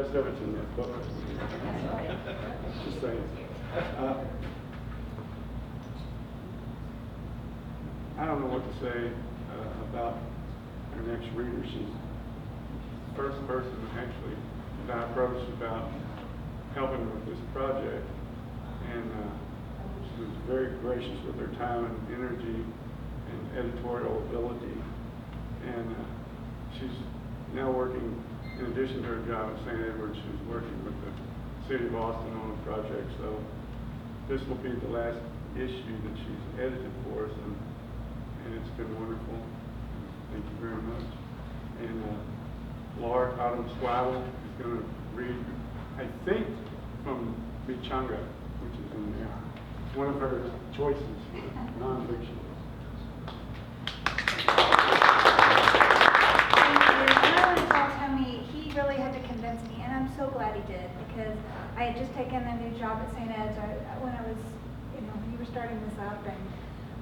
rest of it's in that book. Just saying. I don't know what to say about our next reader. She's the first person actually that I approached about helping with this project, and she was very gracious with her time and energy and editorial ability, and she's now working, in addition to her job at St. Edward's, she's working with the City of Austin on a project, so this will be the last issue that she's edited for us, and it's been wonderful. Thank you very much. And Laura Cottam is going to read, I think, from Bichanga, which is in there. It's one of her choices for nonfiction. He really had to convince me, and I'm so glad he did, because I had just taken a new job at St. Ed's when I was, you were starting this up, and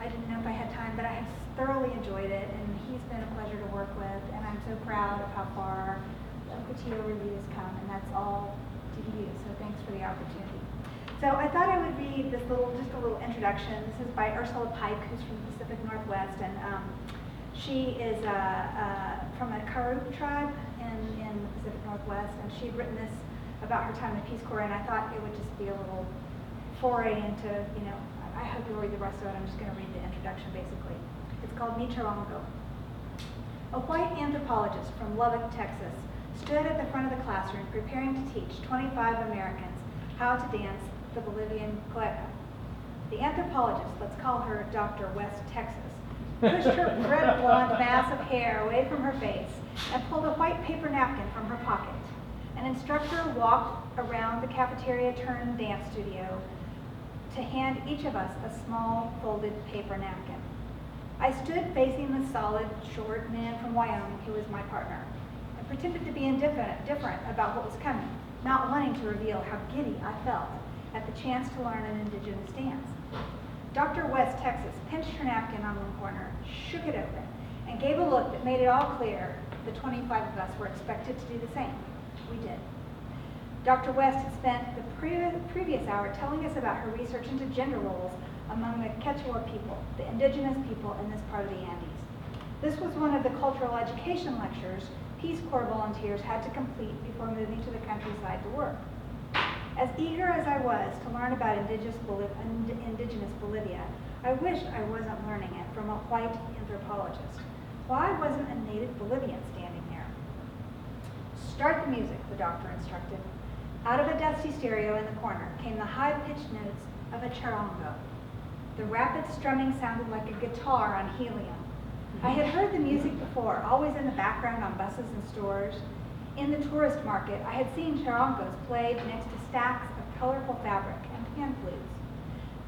I didn't know if I had time, but I have thoroughly enjoyed it, and he's been a pleasure to work with, and I'm so proud of how far the Ocotillo review has come, and that's all to you, so thanks for the opportunity. So I thought I would read just a little introduction. This is by Ursula Pike, who's from the Pacific Northwest, and she is from a Karuk tribe in the Pacific Northwest, and she had written this about her time in the Peace Corps, and I thought it would just be a little foray into, I hope you'll read the rest of it. I'm just going to read the introduction, basically. It's called Mi Charango. A white anthropologist from Lubbock, Texas, stood at the front of the classroom preparing to teach 25 Americans how to dance the Bolivian cueca. The anthropologist, let's call her Dr. West Texas, pushed her red blonde mass of hair away from her face and pulled a white paper napkin from her pocket. An instructor walked around the cafeteria turned dance studio to hand each of us a small folded paper napkin. I stood facing the solid, short man from Wyoming who was my partner, and pretended to be indifferent about what was coming, not wanting to reveal how giddy I felt at the chance to learn an indigenous dance. Dr. West Texas pinched her napkin on one corner, shook it open, and gave a look that made it all clear the 25 of us were expected to do the same. We did. Dr. West had spent the previous hour telling us about her research into gender roles among the Quechua people, the indigenous people in this part of the Andes. This was one of the cultural education lectures Peace Corps volunteers had to complete before moving to the countryside to work. As eager as I was to learn about indigenous Bolivia, I wished I wasn't learning it from a white anthropologist. Why wasn't a native Bolivian standing there? Start the music, the doctor instructed. Out of a dusty stereo in the corner came the high-pitched notes of a charango. The rapid strumming sounded like a guitar on helium. I had heard the music before, always in the background on buses and stores. In the tourist market, I had seen charangos played next to stacks of colorful fabric and pan flutes.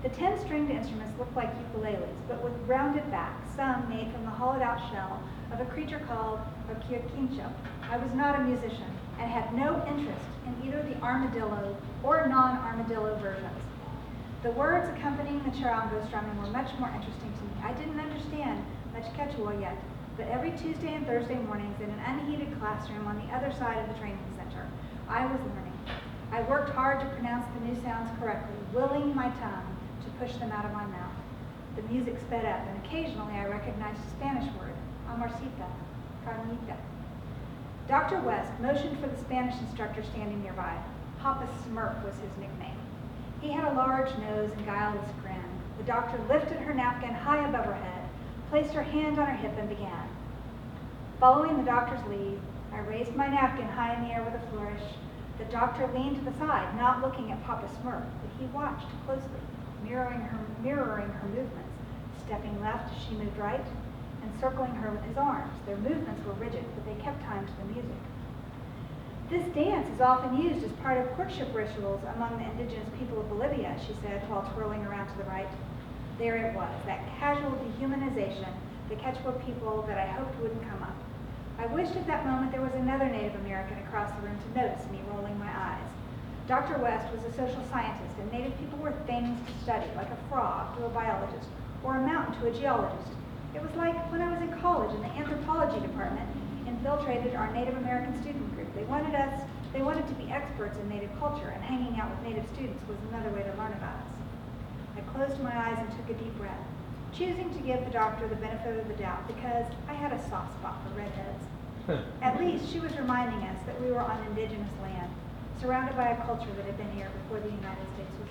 The 10-stringed instruments looked like ukuleles, but with rounded backs, some made from the hollowed-out shell of a creature called a quirquincho. I was not a musician and had no interest in either the armadillo or non-armadillo versions. The words accompanying the charango strumming were much more interesting to me. I didn't understand much Quechua yet, but every Tuesday and Thursday mornings in an unheated classroom on the other side of the training center, I was learning. I worked hard to pronounce the new sounds correctly, willing my tongue to push them out of my mouth. The music sped up, and occasionally I recognized a Spanish word, amorcita, carnita. Dr. West motioned for the Spanish instructor standing nearby. Papa Smurf was his nickname. He had a large nose and guileless grin. The doctor lifted her napkin high above her head, placed her hand on her hip, and began. Following the doctor's lead, I raised my napkin high in the air with a flourish. The doctor leaned to the side, not looking at Papa Smurf, but he watched closely, mirroring her movements, stepping left as she moved right, and circling her with his arms. Their movements were rigid, but they kept time to the music. This dance is often used as part of courtship rituals among the indigenous people of Bolivia, she said, while twirling around to the right. There it was, that casual dehumanization, the Quechua people that I hoped wouldn't come up. I wished at that moment there was another Native American across the room to notice me rolling my eyes. Dr. West was a social scientist, and Native people were things to study, like a frog to a biologist, or a mountain to a geologist. It was like when I was in college and the anthropology department infiltrated our Native American student group. They wanted us They wanted to be experts in Native culture, and hanging out with Native students was another way to learn about us. I closed my eyes and took a deep breath, choosing to give the doctor the benefit of the doubt because I had a soft spot for redheads. At least she was reminding us that we were on indigenous land, surrounded by a culture that had been here before the United States was